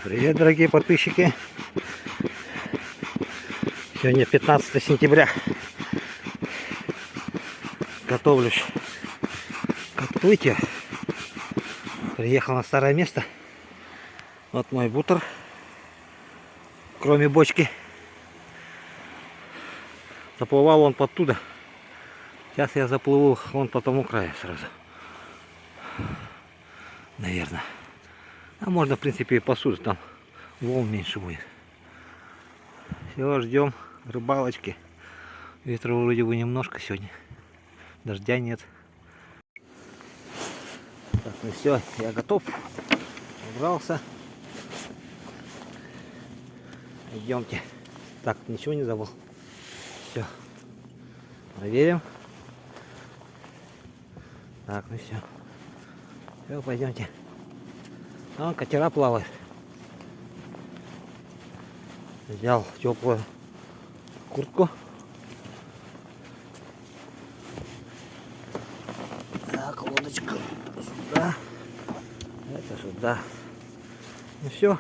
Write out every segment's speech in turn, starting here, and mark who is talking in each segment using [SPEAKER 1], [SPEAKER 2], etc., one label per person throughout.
[SPEAKER 1] Привет, дорогие подписчики! Сегодня 15 сентября. Готовлюсь к отплытию. Приехал на старое место. Вот мой бутер. Кроме бочки. Заплывал он оттуда. Сейчас я заплыву вон по тому краю сразу. Наверное. А можно, в принципе, и посуду. Там волн меньше будет. Все, ждем рыбалочки. Ветра вроде бы немножко сегодня. Дождя нет. Так, ну все, я готов. Убрался. Идемте. Так, ничего не забыл. Все. Проверим. Так, ну все. Все, пойдемте. Вон катера плавают. Взял теплую куртку. Так, лодочку сюда. Это сюда. Ну все.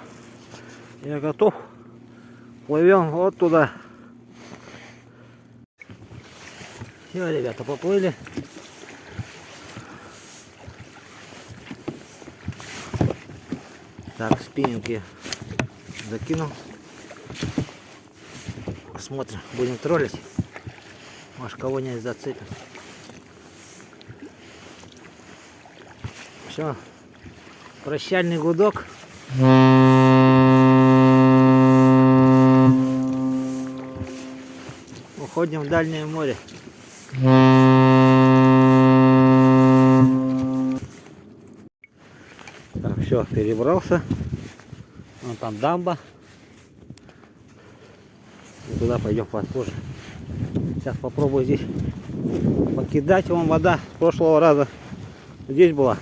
[SPEAKER 1] Я готов. Плывем вот туда. Все, ребята, поплыли. Так, спиннинги закинул. Посмотрим, будем троллить. Может, кого-нибудь зацепим. Все. Прощальный гудок. Уходим в дальнее море. Так, все, перебрался. Вон там дамба. И туда пойдем попозже. Сейчас попробую здесь покидать. Вон вода с прошлого раза здесь была.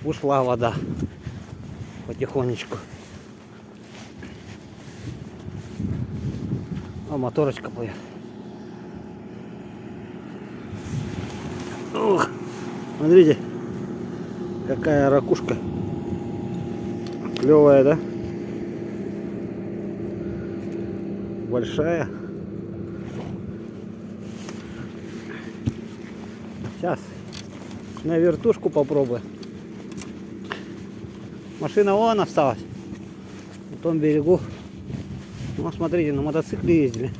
[SPEAKER 1] Ушла вода потихонечку. А моторочка плывет. Ух, смотрите, какая ракушка. Клевая, да? Большая. Сейчас на вертушку попробую. Машина вон осталась. На том берегу. Ну, смотрите, на мотоцикле ездили.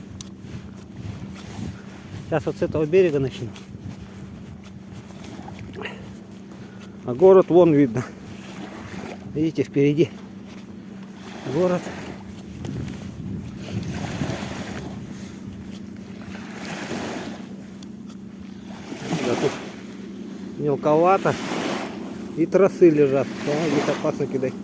[SPEAKER 1] Сейчас вот с этого берега начну. А город вон видно. Видите, впереди город. Да, тут мелковато. И тросы лежат. О, здесь опасно кидать.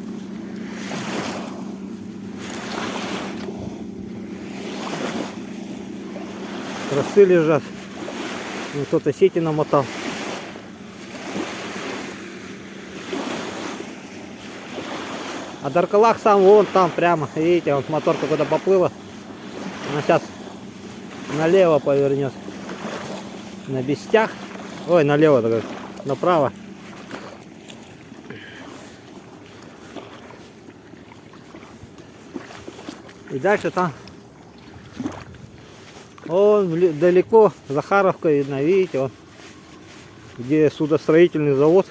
[SPEAKER 1] Тросы лежат. Кто-то сети намотал. А Даркалах сам вон там прямо. Видите, вот мотор куда-то поплыла. Она сейчас налево повернет. На Бестях. Ой, налево, так, направо. И дальше там, вон далеко, Захаровка видно, видите, вот, где судостроительный завод.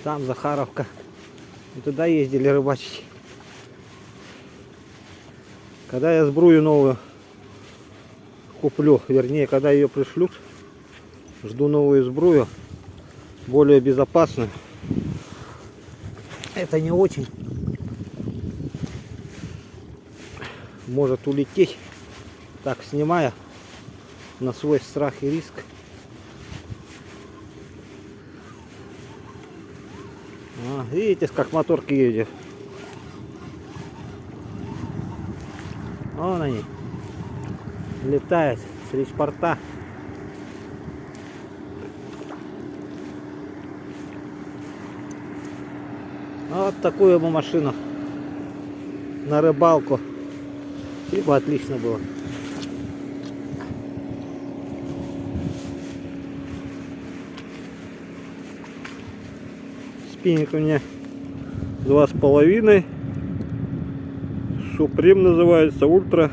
[SPEAKER 1] Там Захаровка. И туда ездили рыбачить. Когда я сбрую новую куплю, вернее, когда ее пришлют, жду новую сбрую, более безопасную. Это не очень может улететь, так снимая на свой страх и риск. Видите, как моторки едет. Вон они летают с речпорта. Вот такую бы машину на рыбалку. И бы отлично было. Спиннинг у меня 2,5. Супрем называется, ультра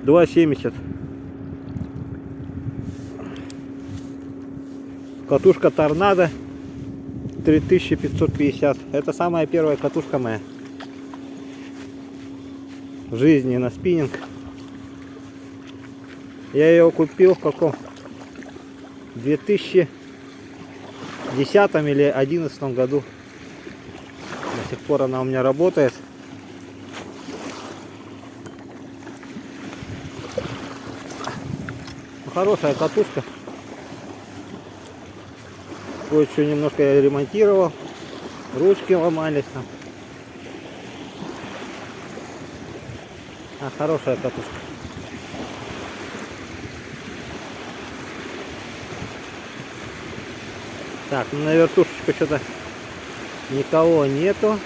[SPEAKER 1] 2,70. Катушка Торнадо 3550. Это самая первая катушка моя в жизни на спиннинг. Я ее купил в каком 2010 или 2011 году. До сих пор она у меня работает. Хорошая катушка. Кое-что немножко я ремонтировал. Ручки ломались там. Хорошая катушка. Так, ну на вертушечку что-то никого нету.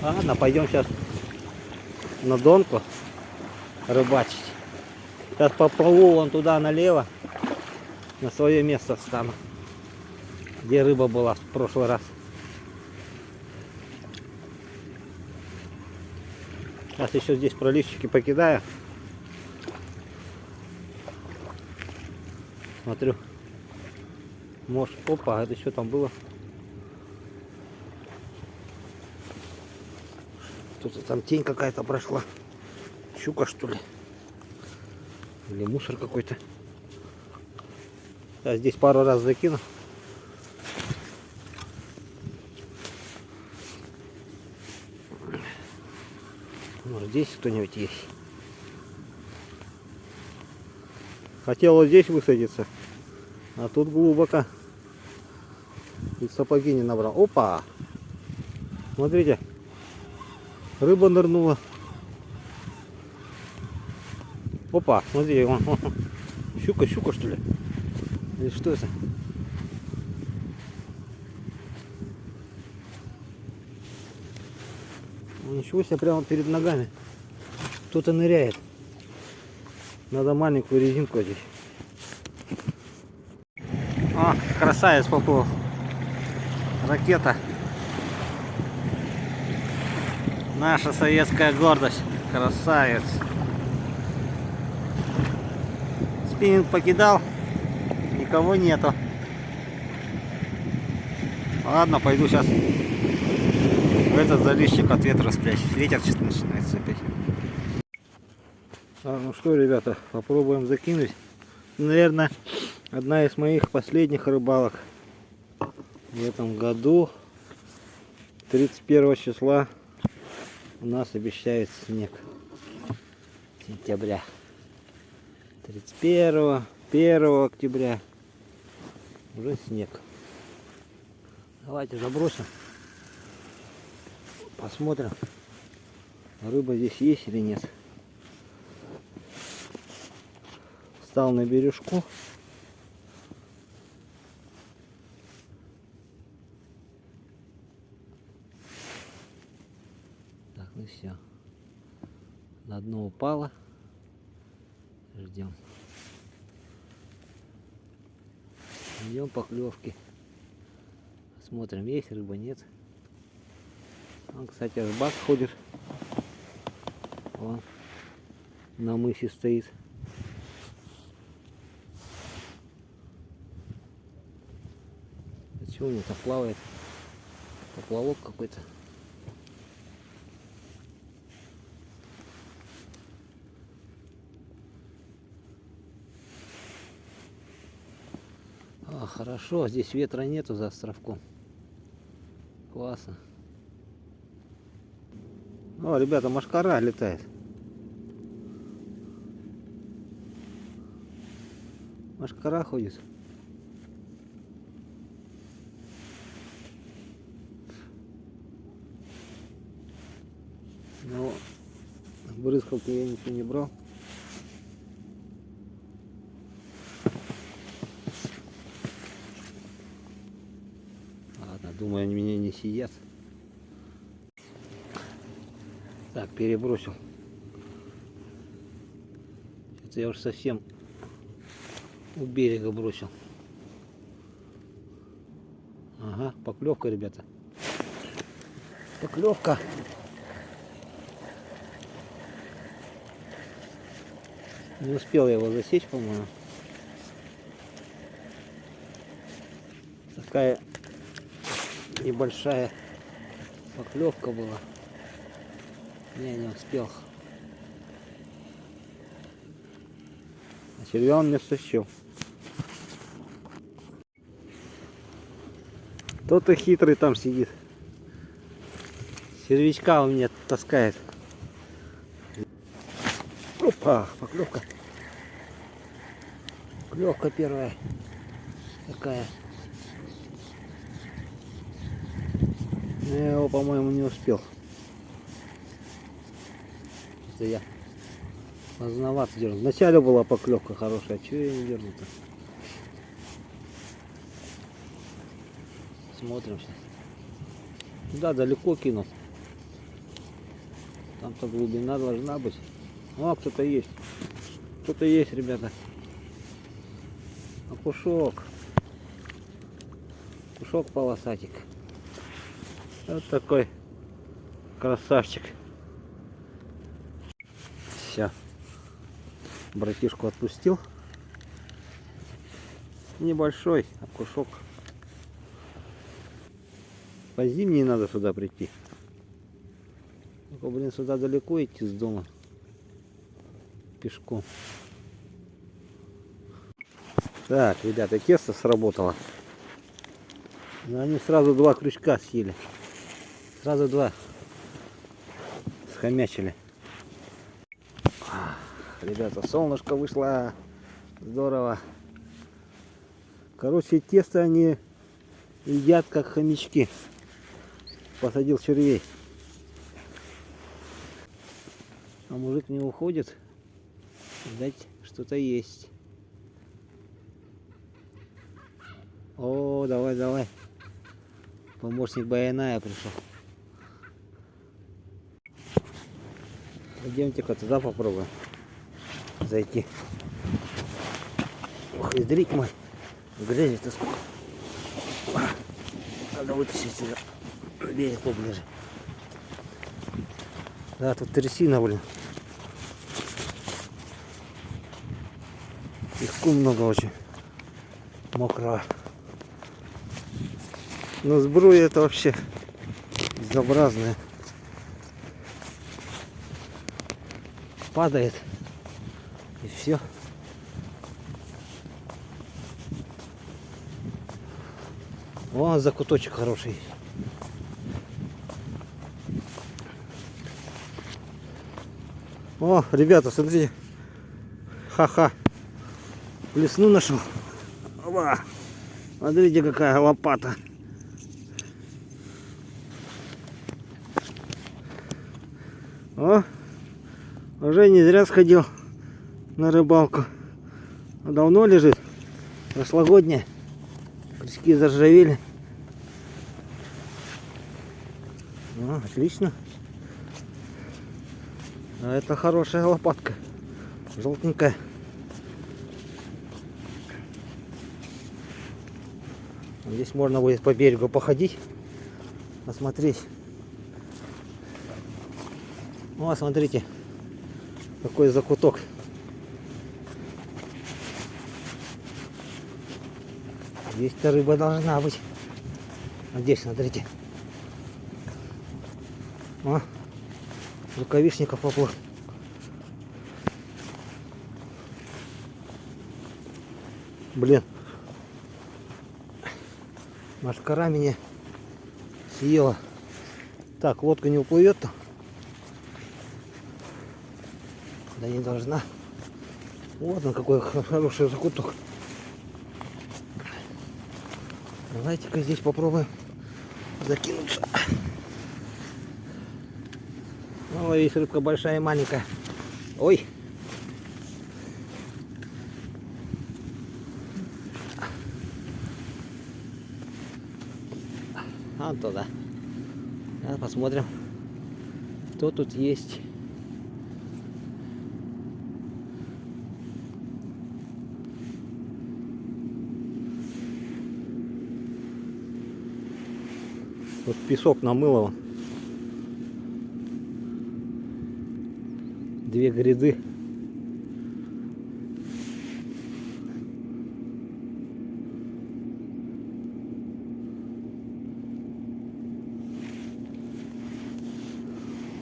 [SPEAKER 1] Ладно, пойдем сейчас на Донку рыбачить. Сейчас поплыву вон туда налево, на свое место встану, где рыба была в прошлый раз. Сейчас еще здесь проливчики покидаю. Смотрю. Может, опа, это что там было? Что-то там тень какая-то прошла. Щука, что ли? Или мусор какой-то. Я здесь пару раз закину. Может, здесь кто-нибудь есть. Хотел вот здесь высадиться, а тут глубоко. И сапоги не набрал. Опа! Смотрите. Рыба нырнула. Опа, смотрите, вон. Щука, что ли? Или что это? Ничего себе, прямо перед ногами. Кто-то ныряет. Надо маленькую резинку одеть. О, красавец поплыл. Ракета. Наша советская гордость. Красавец. Спиннинг покидал. Никого нету. Ладно, пойду сейчас в этот залищик от ветра спрячь. Ветер что-то начинается опять. Ну что, ребята, попробуем закинуть. Наверное, одна из моих последних рыбалок в этом году. 31 числа у нас обещает снег. Сентября. 31, 1 октября уже снег. Давайте забросим. Посмотрим, рыба здесь есть или нет. Встал на бережку. Так, ну все. На дно упала. Ждем. Ждем поклевки. Смотрим, есть рыба, нет. Он, кстати, рыбак ходит. Он на мысе стоит. Что у него там плавает? Поплавок какой-то. Хорошо, здесь ветра нету за островком. Классно. О, ребята, мошкара летает. Мошкара ходит. Но брызгалки я ничего не брал. Ладно, думаю, они меня не съедят. Так, перебросил. Это я уж совсем У берега бросил. Ага, поклевка, ребята. Поклевка. Не успел я его засечь, по-моему. Такая небольшая поклевка была. Не успел. А червя он мне стащил. Кто-то хитрый там сидит. Червячка у меня таскает. Опа, поклевка. Клевка первая. Такая. Я его, по-моему, не успел. Это я поздновато дернул. Вначале была поклевка хорошая, а чего я не дернул-то? Смотрим сейчас. Да, далеко кинул. Там-то глубина должна быть. О, кто-то есть. Кто-то есть, ребята. Окушок. Кушок полосатик. Вот такой красавчик. Все. Братишку отпустил. Небольшой окушок. По зимней надо сюда прийти. Только, блин, сюда далеко идти с дома. Пешком. Так, ребята, тесто сработало. Но они сразу два крючка съели. Сразу два схомячили. Ребята, солнышко вышло. Здорово. Короче, тесто они едят как хомячки. Посадил червей. А мужик не уходит. Видать, что-то есть. О, давай, давай. Помощник Баяная пришел. Пойдемте-ка туда попробуем зайти. Ох, и дрик мой. Грязи-то сколько. Надо вытащить сюда. Берег поближе. Да, тут трясина, блин. Песку много очень. Мокрого. Но сбруя это вообще безобразная. Падает. И все. О, закуточек хороший. О, ребята, смотрите. Ха-ха. Плесну нашел. Опа. Смотрите, какая лопата. О, уже не зря сходил на рыбалку. Давно лежит. Прошлогодняя. Крючки заржавели. Ну, отлично. А это хорошая лопатка. Желтенькая. Здесь можно будет по берегу походить, посмотреть. О, смотрите, какой закуток. Здесь-то рыба должна быть. А здесь, смотрите. О, рукавишников поплыл. Блин. Машкара меня съела. Так, лодка не уплывет-то? Да не должна. Вот он какой хороший закуток. Давайте-ка здесь попробуем закинуться. Ну, есть рыбка большая и маленькая. Ой. А туда. Сейчас посмотрим, кто тут есть. Тут песок намыло. Две гряды.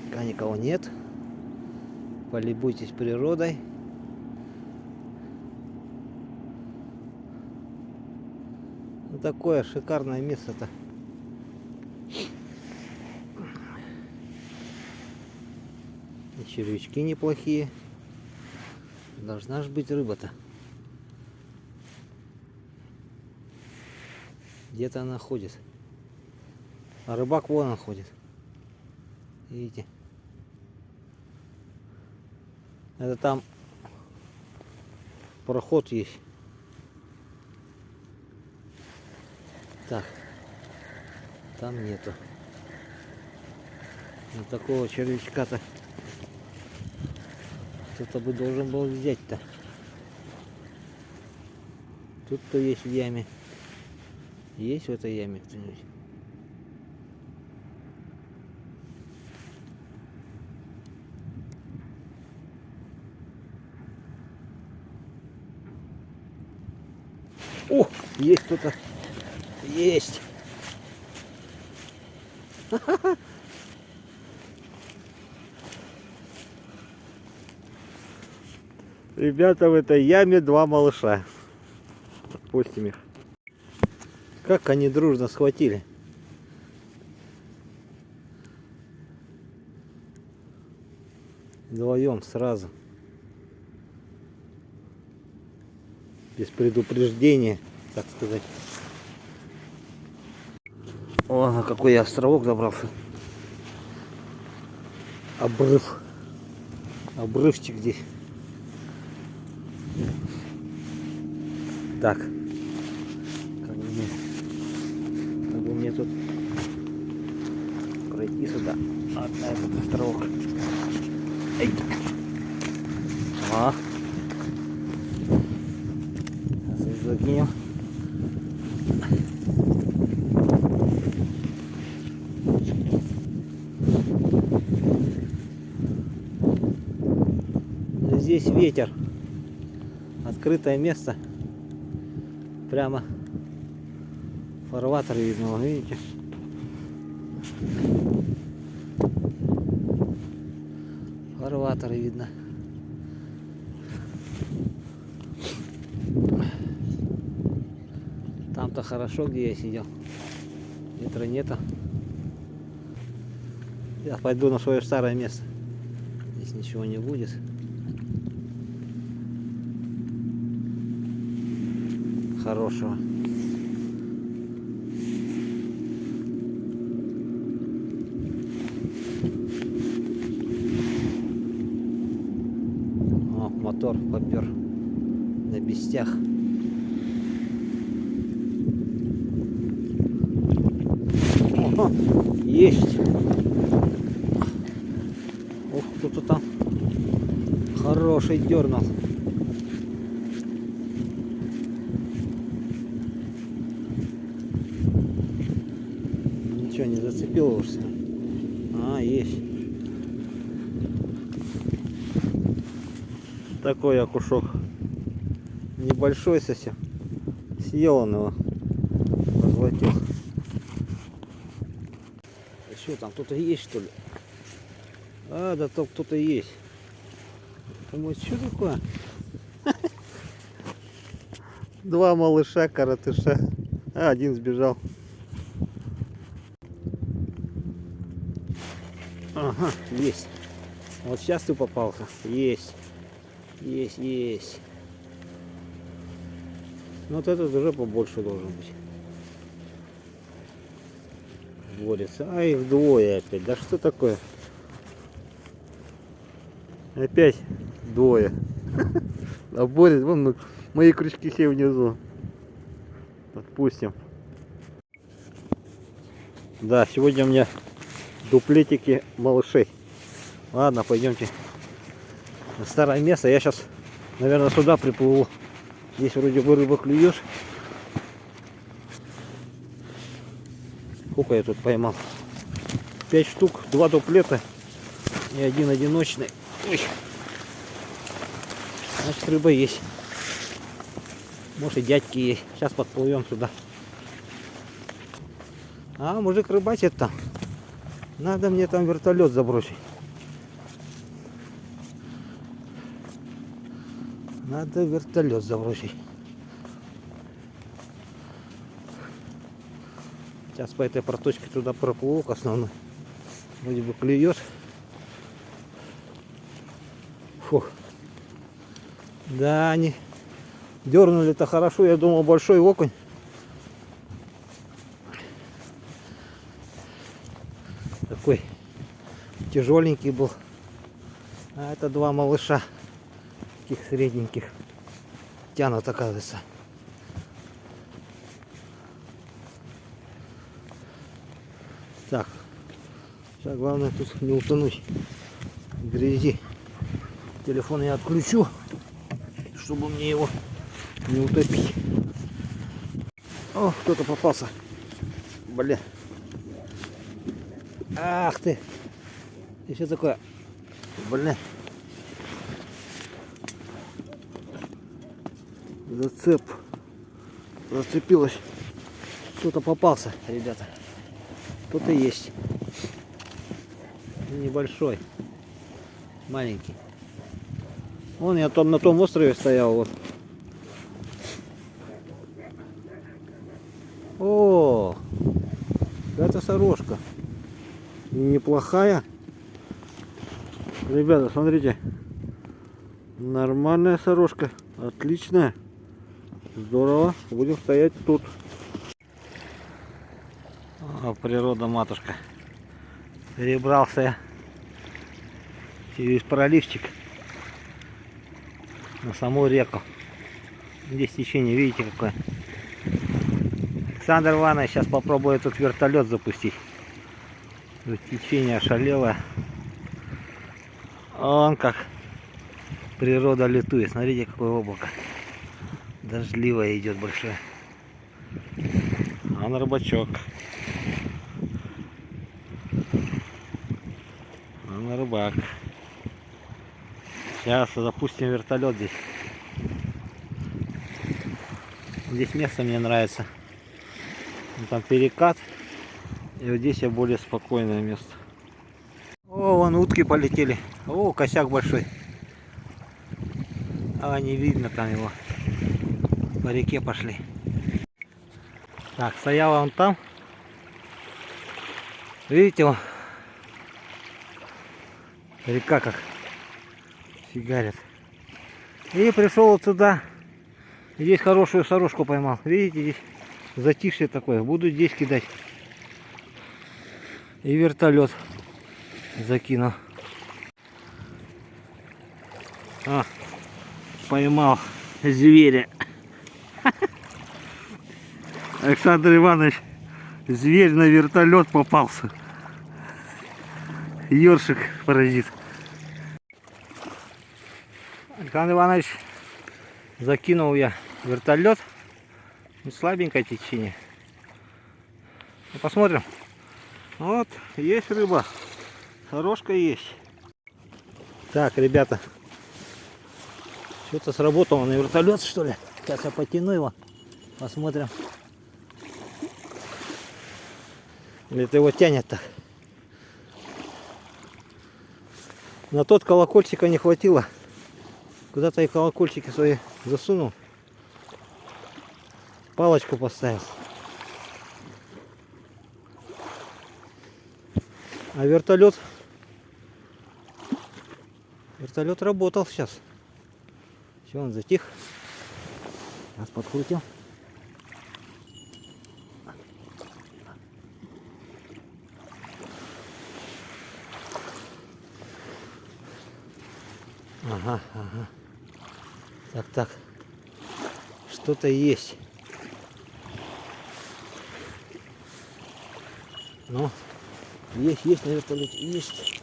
[SPEAKER 1] Пока никого нет. Полюбуйтесь природой. Ну, такое шикарное место-то. И червячки неплохие. Должна же быть рыба-то. Где-то она ходит. А рыбак вон он ходит. Видите? Это там проход есть. Так. Там нету. Вот такого червячка-то кто-то бы должен был взять-то. Тут-то есть в яме. Есть в этой яме кто-нибудь? О, есть кто-то. Есть. Ребята, в этой яме два малыша. Отпустим их. Как они дружно схватили. Вдвоем сразу. Без предупреждения, так сказать. О, на какой я островок забрался. Обрыв. Обрывчик здесь. Так. Как бы мне тут пройти сюда. Вот на этот островок. Эй. А. Сейчас закинем. Здесь ветер. Открытое место. Прямо фарватер видно, вон, видите? Фарватер видно. Там-то хорошо, где я сидел. Ветра нету. Я пойду на свое старое место. Здесь ничего не будет. Хорошего. О, мотор попер на бестях. О, есть. Ух, кто-то там хороший дернул. Ничего не зацепил уж. А, есть. Такой окушок. Небольшой совсем. Съел он его. Поглотил. А что там, кто-то есть, что ли? А, да там кто-то есть. Думаю, что такое? Два малыша, коротыша. А, один сбежал. Ага, есть. Вот сейчас ты попался. Есть. Есть, есть. Ну вот этот уже побольше должен быть. Борется. А их двое опять. Да что такое? Опять двое. А борется. Вон мои крючки все внизу. Отпустим. Да, сегодня у меня дуплетики малышей. Ладно, пойдемте на старое место. Я сейчас, наверное, сюда приплыву. Здесь вроде бы рыба клюешь. Сколько я тут поймал? 5 штук, 2 дуплета и 1 одиночный. Ой. Значит, рыба есть. Может, и дядьки есть. Сейчас подплывем сюда. А, мужик рыбачит там. Надо мне там вертолет забросить. Надо вертолет забросить. Сейчас по этой проточке туда проплыву к основной. Вроде бы клюет. Фух. Да, они дернули-то хорошо. Я думал, большой окунь. Такой тяжеленький был. А это 2 малыша. Таких средненьких. Тянут, оказывается. Так. Сейчас главное тут не утонуть в грязи. Телефон я отключу, чтобы мне его не утопить. О, кто-то попался. Бля. Ах ты. И что такое? Бля. Зацеп. Зацепилось. Кто-то попался, ребята. Кто-то есть. Небольшой. Маленький. Вон я там на том острове стоял. Вот. О, это сорожка. Неплохая. Ребята, смотрите. Нормальная сорожка. Отличная. Здорово. Будем стоять тут. О, природа, матушка. Перебрался я через проливчик на саму реку. Здесь течение, видите, какое. Александр Иванович сейчас попробует тут вертолет запустить. Тут течение ошалело. Он как природа летует. Смотрите, какое облако. Дождливое идет большое. А на рыбачок. Он рыбак. Сейчас запустим вертолет здесь. Здесь место мне нравится. Там перекат. И вот здесь я более спокойное место. О, вон утки полетели. О, косяк большой. А, не видно там его. По реке пошли. Так, стояла он там. Видите, он? Река как фигарит. И пришел вот сюда. Здесь хорошую сорожку поймал. Видите, здесь затишье такое. Буду здесь кидать. И вертолет закину. А, поймал зверя. Александр Иванович, зверь на вертолет попался. Ёршик паразит. Александр Иванович, закинул я вертолет. Слабенькое течение. Ну, посмотрим. Вот, есть рыба. Сорожка есть. Так, ребята. Что-то сработало на вертолет, что ли? Сейчас я потяну его. Посмотрим. Или это его тянет так. На тот колокольчика не хватило. Куда-то и колокольчики свои засунул. Палочку поставил. А вертолет работал сейчас. Все, он затих. Сейчас подкрутил. Ага, ага. Так. Что-то есть. Ну, есть на вертолете, есть.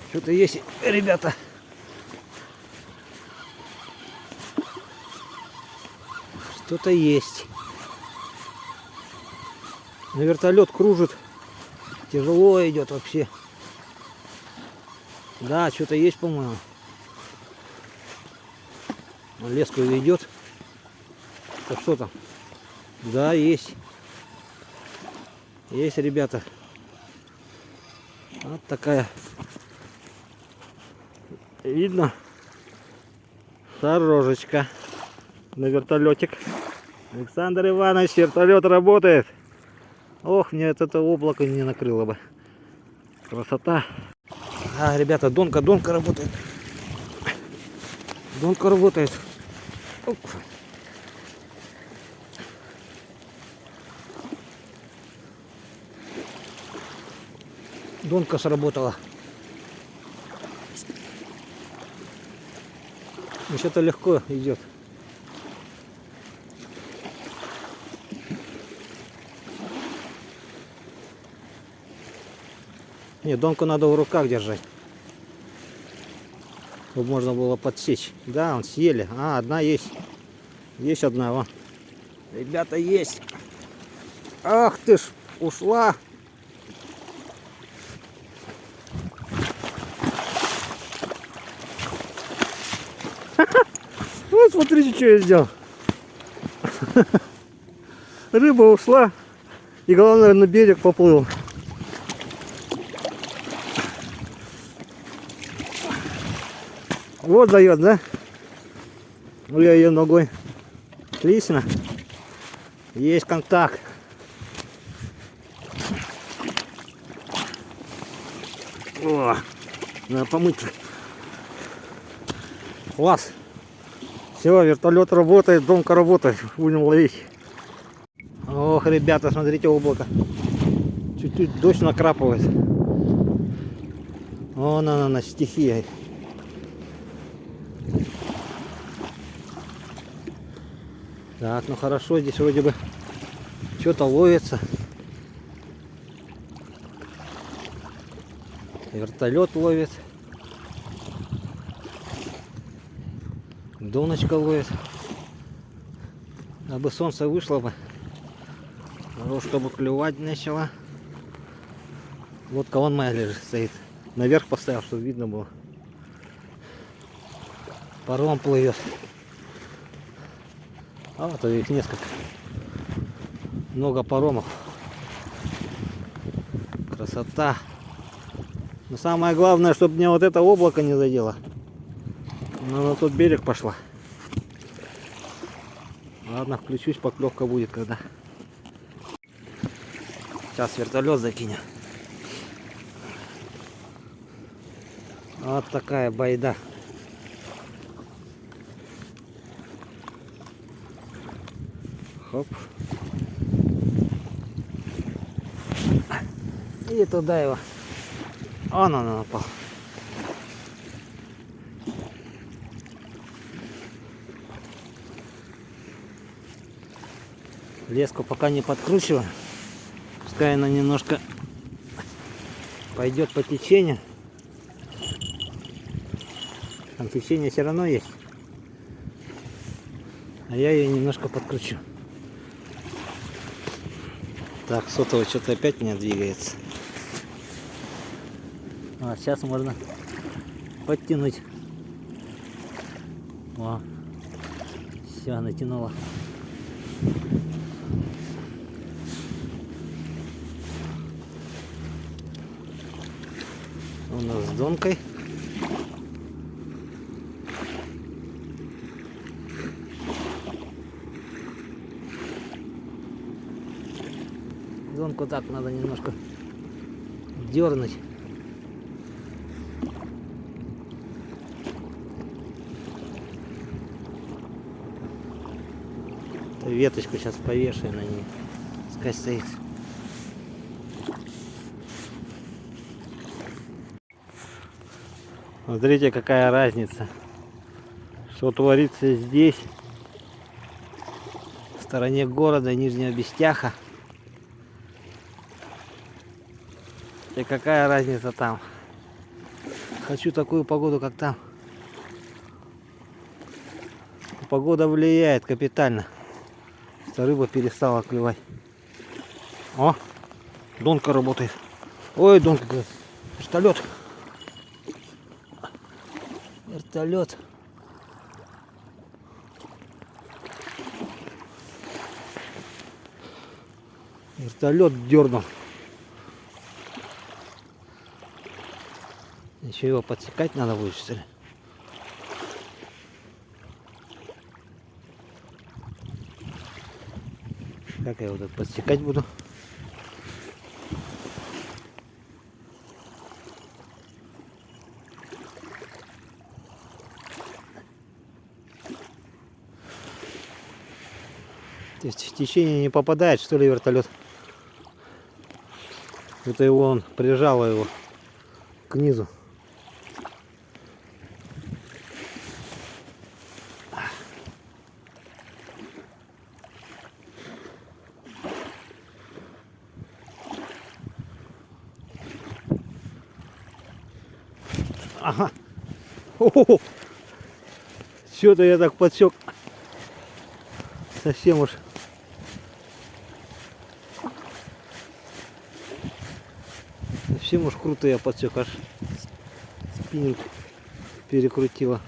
[SPEAKER 1] Что-то есть, ребята. Что-то есть. На вертолет кружит. Тяжело идет вообще. Да, что-то есть, по-моему. Леску ведет. Так что там? Да, есть. Есть, ребята. Вот такая. Видно? Дорожечка. На вертолетик. Александр Иванович, вертолет работает. Ох, мне это облако не накрыло бы. Красота. А, ребята, донка работает. Донка работает. Оп. Донка сработала. Что-то легко идет. Не, донку надо в руках держать, чтобы можно было подсечь. Да, он съели. А, одна есть. Есть одна, вон. Ребята, есть. Ах ты ж, ушла. Вот смотрите, что я сделал. Рыба ушла. И главное, на берег поплыл. Вот дает, да? Ну, я ее ногой. Отлично. Есть контакт. О, надо помыться. Класс. Все, вертолет работает, домка работает. Будем ловить. Ох, ребята, смотрите, облако. Чуть-чуть дождь накрапывает. Вон она, стихия. Так, ну хорошо, здесь вроде бы что-то ловится. Вертолет ловит. Доночка ловит. А бы солнце вышло бы, чтобы клевать начало. Лодка вон моя лежит, стоит. Наверх поставил, чтобы видно было. Паром плывет. А вот их несколько. Много паромов. Красота. Но самое главное, чтобы мне вот это облако не задело. Она на тот берег пошла. Ладно, включусь, поклевка будет когда. Сейчас вертолет закинем. Вот такая байда. Хоп. И туда его. Он напал. Леску пока не подкручиваю. Пускай она немножко пойдет по течению. Там течение все равно есть. А я ее немножко подкручу. Так, сотовый что-то опять меня двигается. А, сейчас можно подтянуть. О, все, натянула. У нас с донкой. Донку так надо немножко дернуть. Веточку сейчас повешаю на ней. Пускай стоит. Смотрите, какая разница. Что творится здесь, в стороне города Нижняя Бестяха. И какая разница там. Хочу такую погоду, как там. Погода влияет капитально. Рыба перестала клевать. О! Донка работает. Ой, донка, вертолет. Вертолет. Вертолет дернул. Еще его подсекать надо будет, что ли? Как я его тут подсекать буду? То есть в течение не попадает, что ли, вертолет? Это его он прижало его к низу. Ага. Что-то я так подсек. Совсем уж. Совсем уж круто я подсек, аж спиннинг перекрутила.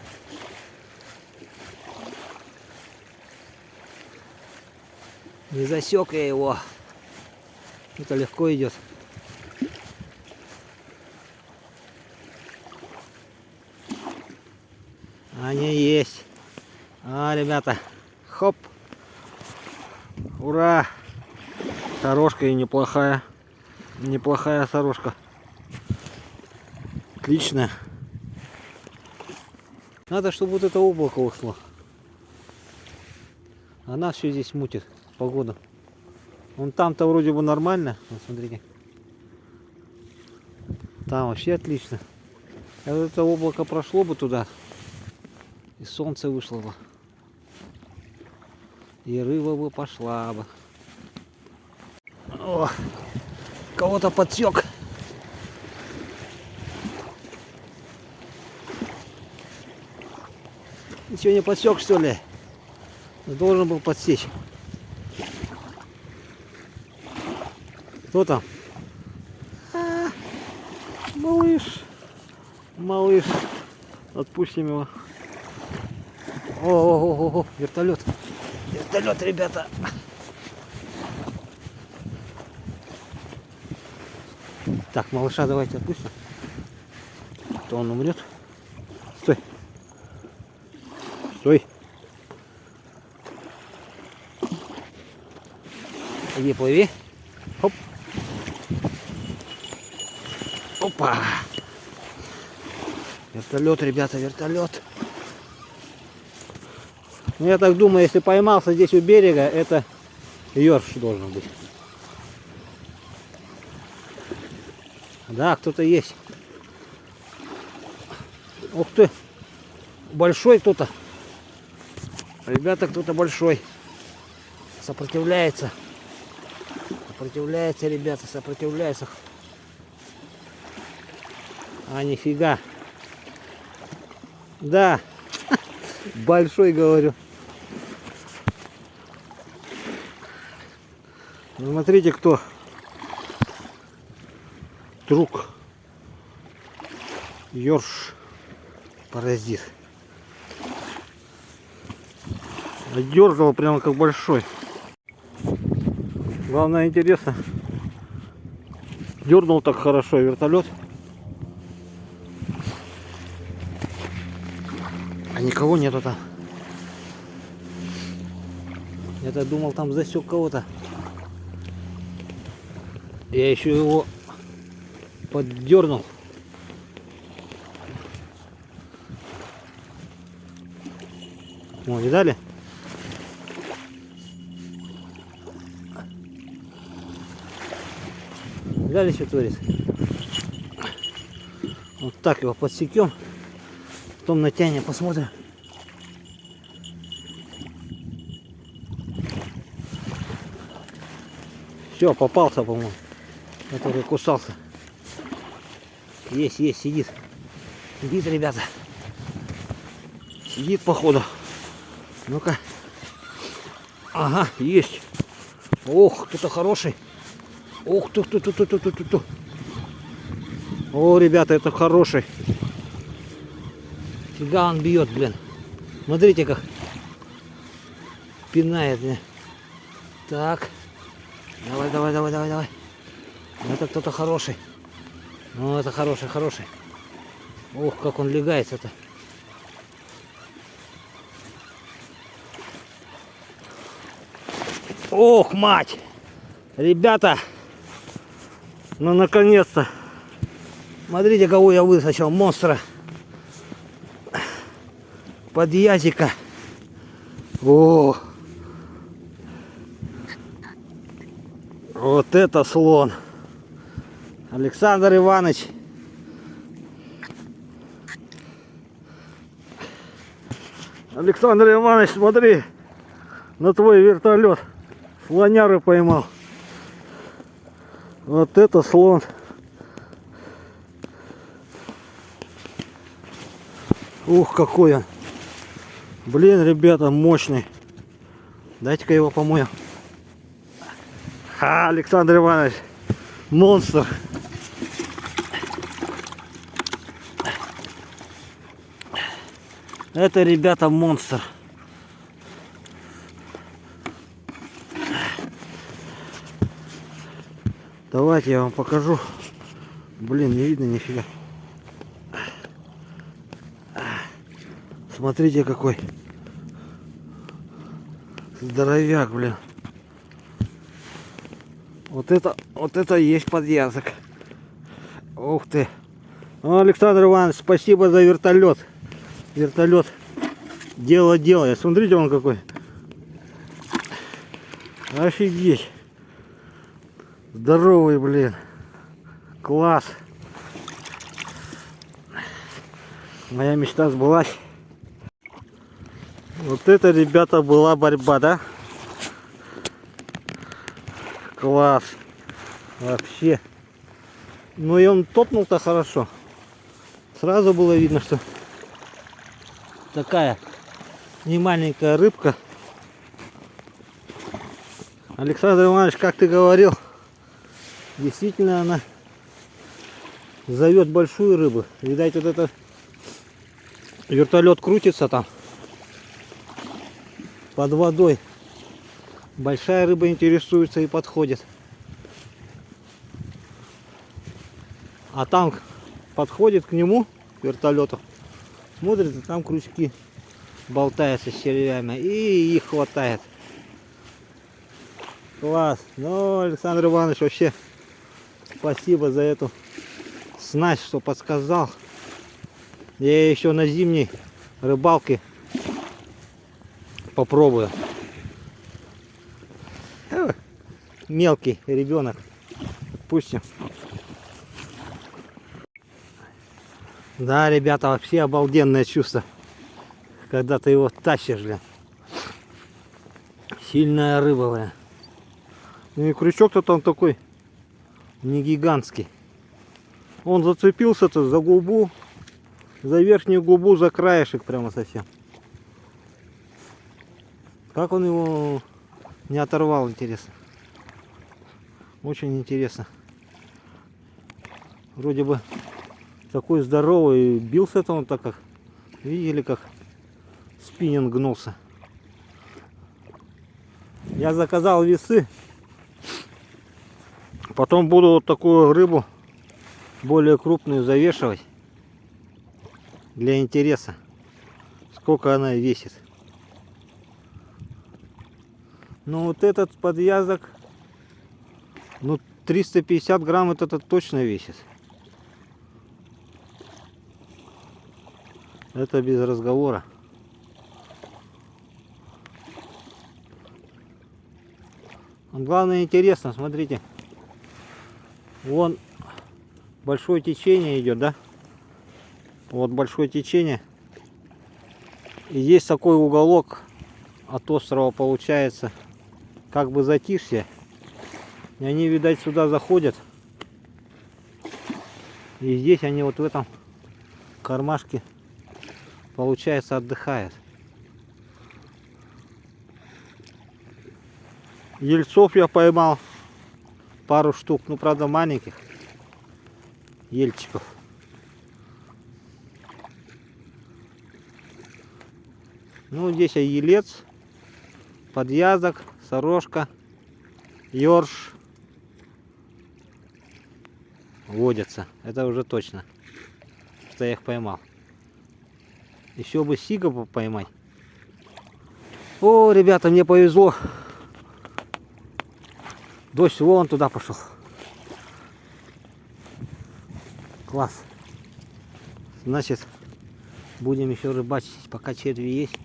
[SPEAKER 1] Не засек я его. Это легко идет. Они есть. Ребята. Хоп. Ура. Сорожка и неплохая. Неплохая сорожка. Отлично. Надо, чтобы вот это облако ушло. Она все здесь мутит. Погода. Вон там-то вроде бы нормально. Вот смотрите. Там вообще отлично. А вот это облако прошло бы туда. И солнце вышло бы. И рыба бы пошла бы. О, кого-то подсек. Ничего не подсек, что ли? Должен был подсечь. Кто там? Малыш. Малыш. Отпустим его. О, вертолет. Вертолет, ребята. Так, малыша давайте отпустим. То он умрет. Стой. Стой. Иди, плыви. Хоп. Опа. Вертолет, ребята, вертолет. Ну, я так думаю, если поймался здесь у берега, это ёрш должен быть. Да, кто-то есть. Ух ты. Большой кто-то. Ребята, кто-то большой. Сопротивляется. Сопротивляется, ребята, сопротивляется. Нифига. Да. Большой, говорю. Ну, смотрите, кто. Друг. Ёрш. Паразит. Дергал прямо как большой. Главное, интересно. Дернул так хорошо вертолет. А никого нету там. Я-то думал, там засек кого-то. Я еще его поддернул. О, видали? Видали, что творится? Вот так его подсекем. Потом натянем, посмотрим. Все, попался, по-моему. Который кусался. Есть, сидит. Сидит, ребята. Сидит, походу. Ну-ка. Ага, есть. Ох, кто-то хороший. Ух ты, ту. О, ребята, это хороший. Фига он бьет, блин. Смотрите, как пинает меня. Так. Давай. Это кто-то хороший. Ну, это хороший. Ух, как он легается-то. Ох, мать! Ребята! Ну, наконец-то! Смотрите, кого я вытащил. Монстра. Подъязика. О! Вот это слон. Александр Иванович. Александр Иванович, смотри. На твой вертолет. Слоняры поймал. Вот это слон. Ух, какой он. Блин, ребята, мощный. Дайте-ка его помою. Александр Иванович. Монстр. Это, ребята, монстр. Давайте я вам покажу. Блин, не видно нифига. Смотрите, какой здоровяк, блин. Вот это и есть подъязок. Ух ты. Ну, Александр Иванович, спасибо за вертолет. Вертолет дело делает. Смотрите, он какой. Офигеть. Здоровый, блин. Класс. Моя мечта сбылась. Вот это, ребята, была борьба, да? Класс. Вообще. Ну и он топнул-то хорошо. Сразу было видно, что такая не маленькая рыбка. Александр Иванович, как ты говорил, действительно она зовет большую рыбу. Видать, вот это вертолет крутится там под водой. Большая рыба интересуется и подходит. А там подходит к нему, к вертолету, смотрит, и там крючки болтаются с червями, и их хватает. Класс. Ну, Александр Иванович, вообще спасибо за эту снасть, что подсказал. Я еще на зимней рыбалке попробую. Мелкий ребенок. Пустим. Да, ребята, вообще обалденное чувство, когда ты его тащишь, блин. Сильная рыба, блин. Ну и крючок-то там такой не гигантский. Он зацепился-то за губу, за верхнюю губу, за краешек прямо совсем. Как он его не оторвал, интересно. Очень интересно. Вроде бы такой здоровый, бился-то он так, как видели, как спиннинг гнулся. Я заказал весы. Потом буду вот такую рыбу более крупную завешивать для интереса, сколько она весит. Ну вот этот подвязок, ну 350 грамм это точно весит. Это без разговора. Главное, интересно, смотрите. Вон большое течение идет, да? Вот большое течение. И есть такой уголок от острова, получается, как бы затишье. И они, видать, сюда заходят. И здесь они вот в этом кармашке, получается, отдыхают. Ельцов я поймал пару штук, ну правда маленьких ельчиков. Ну здесь елец, подъязок, сорожка, ёрш водятся. Это уже точно, что я их поймал. Еще бы сига поймать. О, ребята, мне повезло. Дождь вон туда пошел. Класс. Значит, будем еще рыбачить, пока черви есть.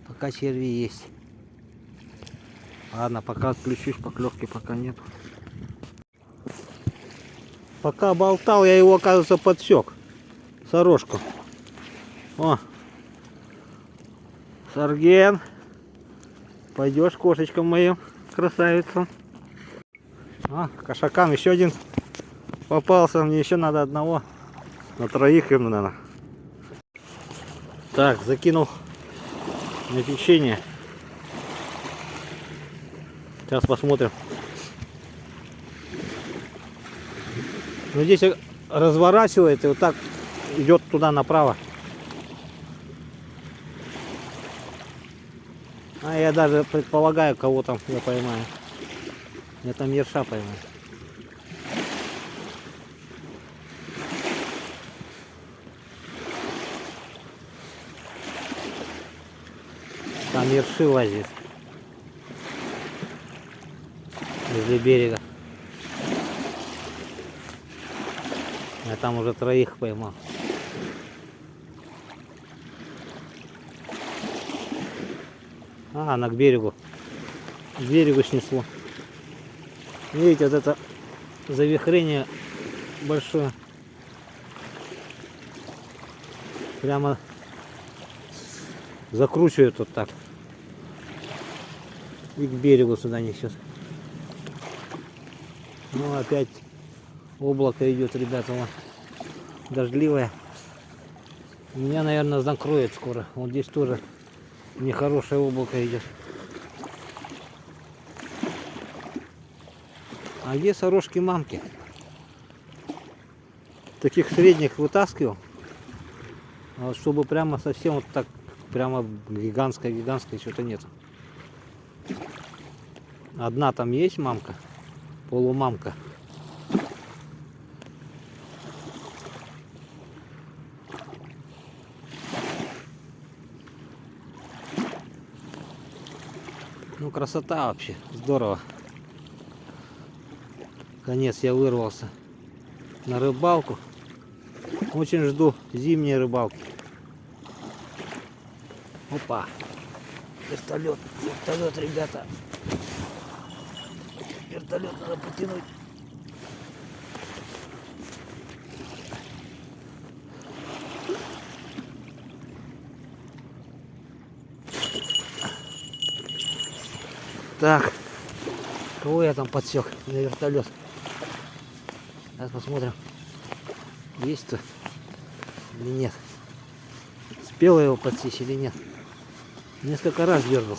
[SPEAKER 1] Пока черви есть. Ладно, пока отключусь, поклевки пока нет. Пока болтал, я его, оказывается, подсек. Сорожку. О, Сарген. Пойдешь, кошечка моя, красавица. А, кошакам еще один попался. Мне еще надо одного. На троих им надо. Так, закинул на течение. Сейчас посмотрим. Ну здесь разворачивает и вот так идет туда направо. А я даже предполагаю, кого там я поймаю. Я там ерша поймаю. Там ерши лазит возле берега. Я там уже троих поймал. А, она к берегу. К берегу снесло. Видите, вот это завихрение большое. Прямо закручивает вот так. И к берегу сюда несет. Ну опять облако идет, ребята, вон, дождливое. Меня, наверное, закроет скоро. Вот здесь тоже нехорошее облако идет. А где сорожки мамки? Таких средних вытаскивал. А вот чтобы прямо совсем вот так, прямо гигантская что-то нет. Одна там есть мамка, полумамка. Ну красота вообще, здорово. Конец я вырвался на рыбалку. Очень жду зимней рыбалки. Опа. Вертолет, ребята. Вертолет надо потянуть. Так, кого я там подсек на вертолет? Сейчас посмотрим, есть-то или нет. Успел я его подсечь или нет. Несколько раз дергал.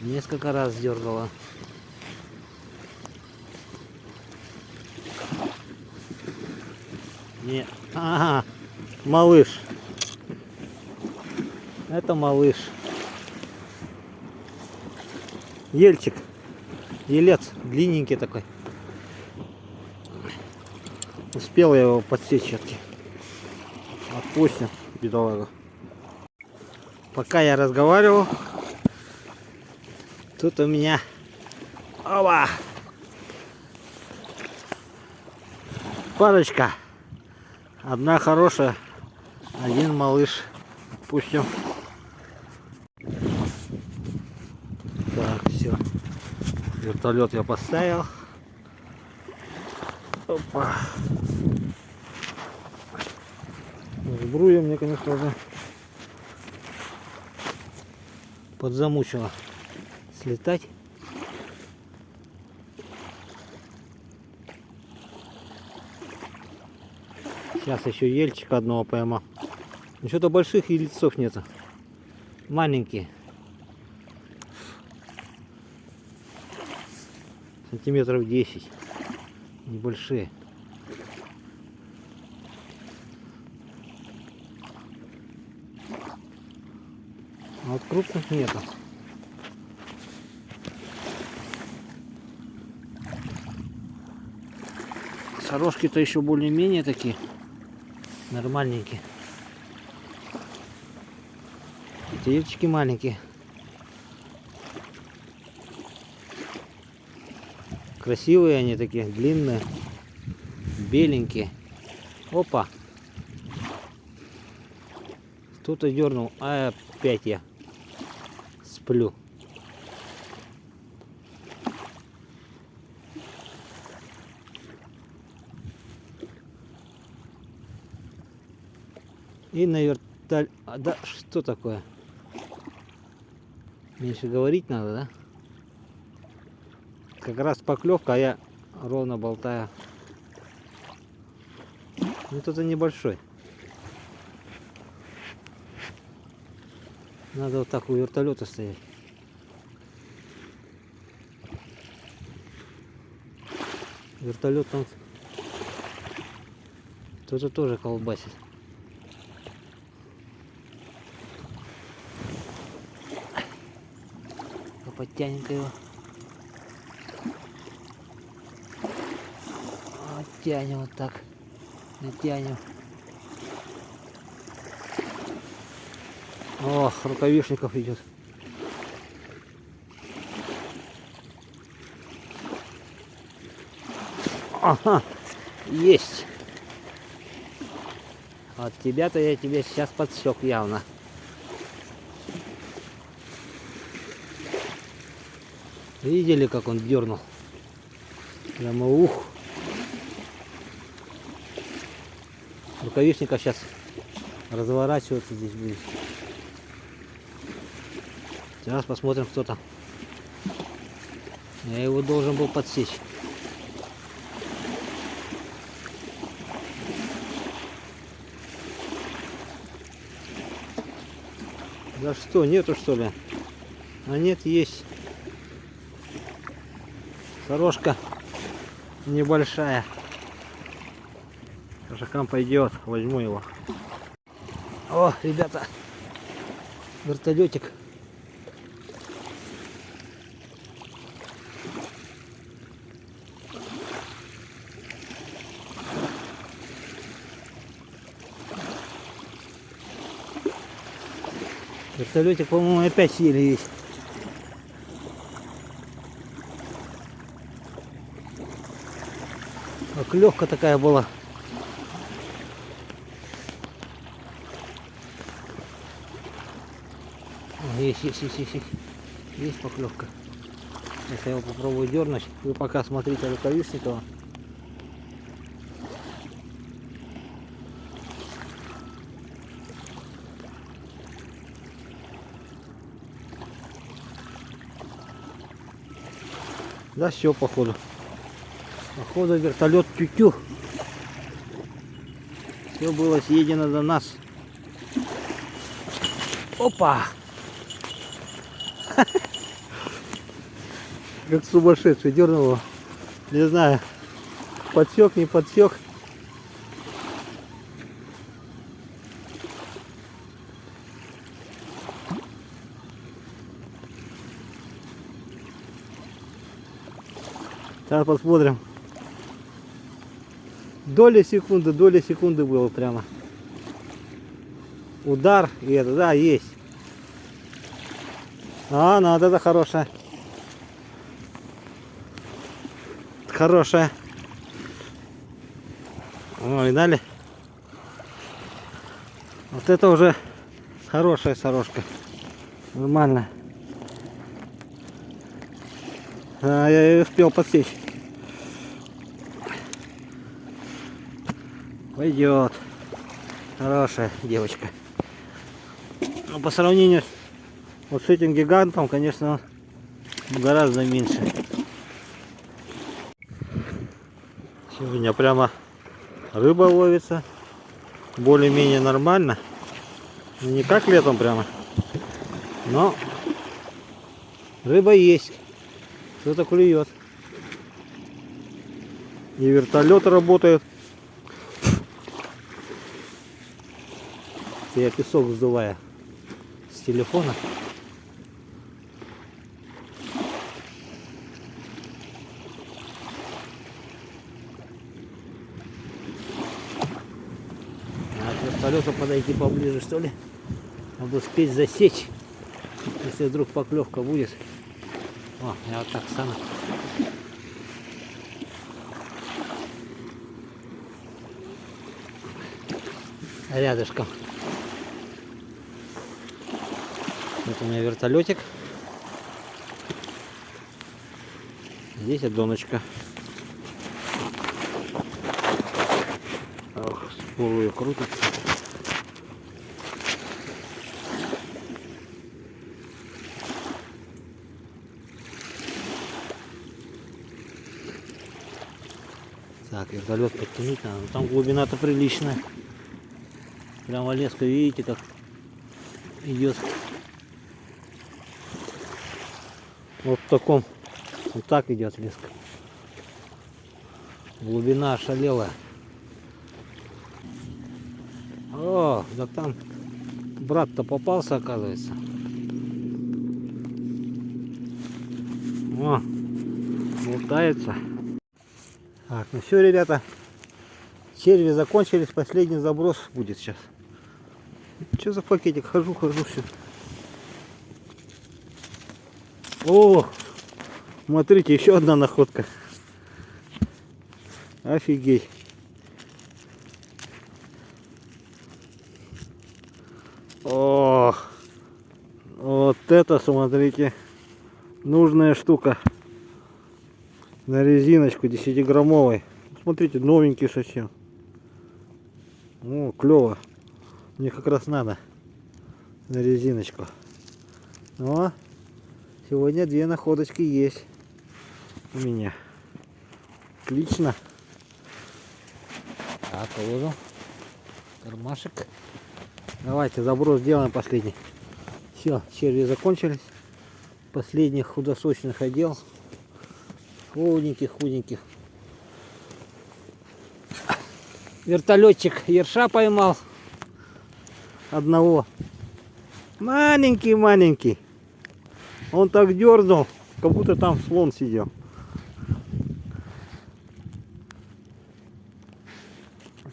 [SPEAKER 1] Несколько раз дергала. Не. Ага, малыш. Это малыш. Ельчик. Елец. Длинненький такой. Успел я его подсечь все-таки. Отпустим, бедолага. Пока я разговаривал, тут у меня... Опа! Парочка. Одна хорошая, один малыш. Отпустим. Так, все. Вертолет я поставил. Опа. Сбруя мне, конечно, уже подзамучила слетать. Сейчас еще ельчика одного поймал. Что-то больших яйцов нету. Маленькие. сантиметров 10. Небольшие. А вот крупных нету. Сорожки-то еще более-менее такие нормальненькие. Тельчики маленькие. Красивые они такие, длинные, беленькие. Опа! Кто-то дернул, а опять я сплю. И на вертолет... А, да, что такое? Меньше говорить надо, да? Как раз поклевка, а я ровно болтаю. Ну, кто-то небольшой. Надо вот так у вертолета стоять. Вертолет там кто-то тоже колбасит. Подтянем-ка его. Оттянем вот так. Натянем. О, рукавишников идет. Ага, есть. От тебя-то я тебе сейчас подсек явно. Видели, как он дернул? Прямо ух. Рукавишников сейчас разворачиваться здесь будет. Сейчас посмотрим, кто там. Я его должен был подсечь. Да что, нету что ли? А нет, есть. Сорожка небольшая. Шакам пойдет, возьму его. О, ребята, вертолетик. Вертолетик, по-моему, опять съели есть. Клевка такая была. Есть. Есть поклевка. Сейчас я его попробую дернуть. Вы пока смотрите рукавишникова. Да все, походу. Походу вертолет тю-тю. Все было съедено до нас. Опа! Как сумасшедший, дернул его. Не знаю, подсек, не подсек. Сейчас посмотрим. Доля секунды было прямо. Удар и это, да, есть. А, ну вот это хорошая. Хорошая. О, видали? Вот это уже хорошая сорожка. Нормально. А, я ее успел подсечь. Пойдет. Хорошая девочка. Но по сравнению вот с этим гигантом, конечно, гораздо меньше. Сегодня прямо рыба ловится. Более-менее нормально. Не как летом прямо. Но рыба есть. Кто-то клюет. И вертолет работает. Я песок сдуваю с телефона. Надо к вертолету подойти поближе, что ли? Надо успеть засечь, если вдруг поклевка будет. О, я вот так стану. Рядышком. Вот у меня вертолетик. Здесь доночка. Ох, спорую крутится. Так, вертолет подтянуть надо. Там глубина-то приличная. Прямо леска, видите, как идет. Вот в таком. Вот так идет леска. Глубина ошалелая. О, да там брат-то попался, оказывается. О, болтается. Так, ну все, ребята. Черви закончились, последний заброс будет сейчас. Что за пакетик? Хожу все. О, смотрите, еще одна находка. Офигеть. О, вот это, смотрите, нужная штука. На резиночку 10-граммовой. Смотрите, новенький совсем. О, клево. Мне как раз надо на резиночку. Но сегодня 2 находочки есть у меня. Отлично. Так, положим кармашек. Давайте заброс сделаем последний. Все, черви закончились. Последних худосочных отдел. Худеньких. Вертолетчик ерша поймал. Одного. Маленький. Он так дернул, как будто там слон сидел.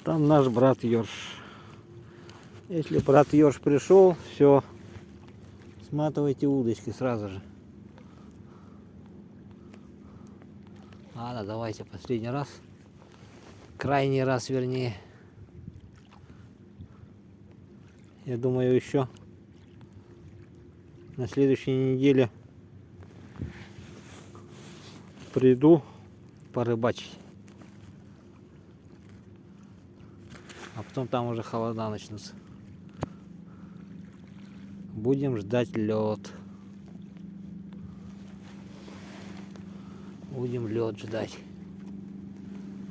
[SPEAKER 1] Там наш брат ерш. Если брат ерш пришел, все, сматывайте удочки сразу же. Ладно, давайте последний раз. Крайний раз, вернее. Я думаю, еще на следующей неделе приду порыбачить. А потом там уже холода начнутся. Будем ждать лед. Будем лед ждать.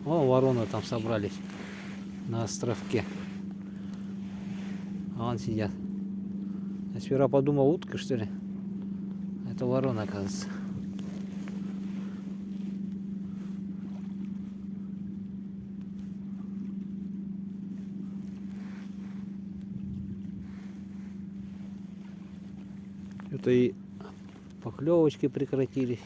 [SPEAKER 1] О, вороны там собрались на островке. А вон сидят. Я сперва подумал, утка, что ли? Это ворона, оказывается. Это и поклевочки прекратились.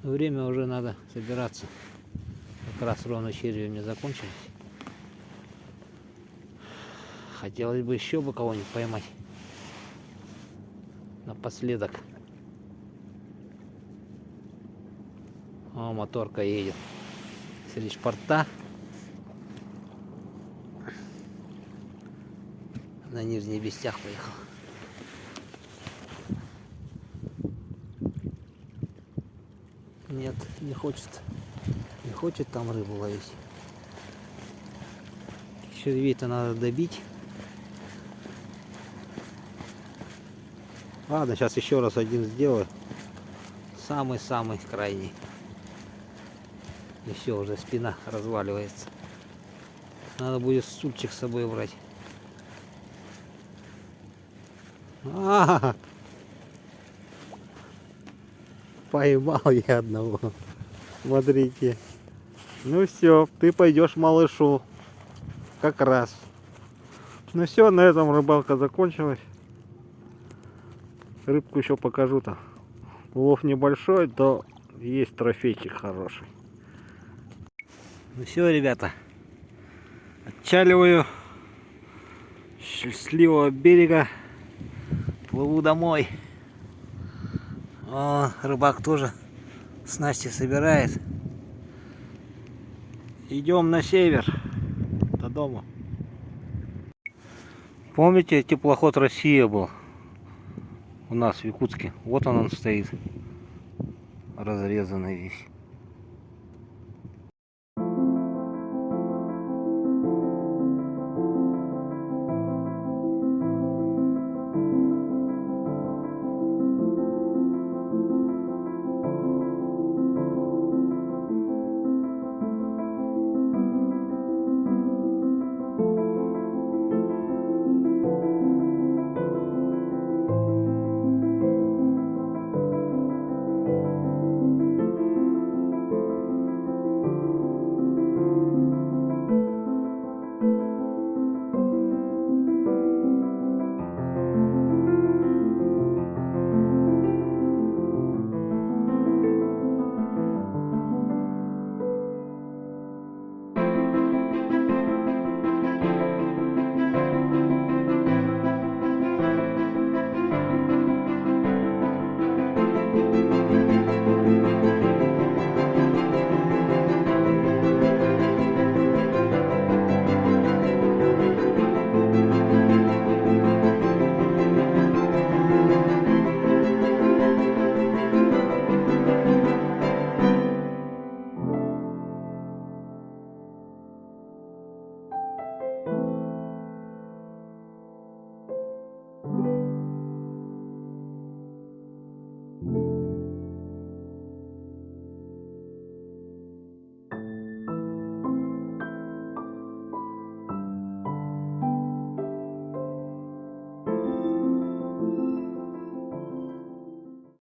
[SPEAKER 1] Время уже надо собираться. Как раз ровно черви у меня закончились. Хотелось бы еще бы кого-нибудь поймать. Напоследок. О, моторка едет. С речпорта. На Нижний Бестях поехал. Нет, не хочет. Не хочет там рыбу ловить. Червей-то надо добить. Ладно, сейчас еще раз один сделаю. Самый-самый крайний. И все, уже спина разваливается. Надо будет стульчик с собой брать. Поймал я одного. Смотрите. Ну все, ты пойдешь малышу. Как раз. Ну все, на этом рыбалка закончилась. Рыбку еще покажу-то. Улов небольшой, то есть трофейчик хороший. Ну все, ребята. Отчаливаю. Счастливого берега. Плыву домой. О, рыбак тоже снасти собирает. Идем на север. До дома. Помните, теплоход «Россия» был у нас в Якутске? Вот он стоит. Разрезанный весь.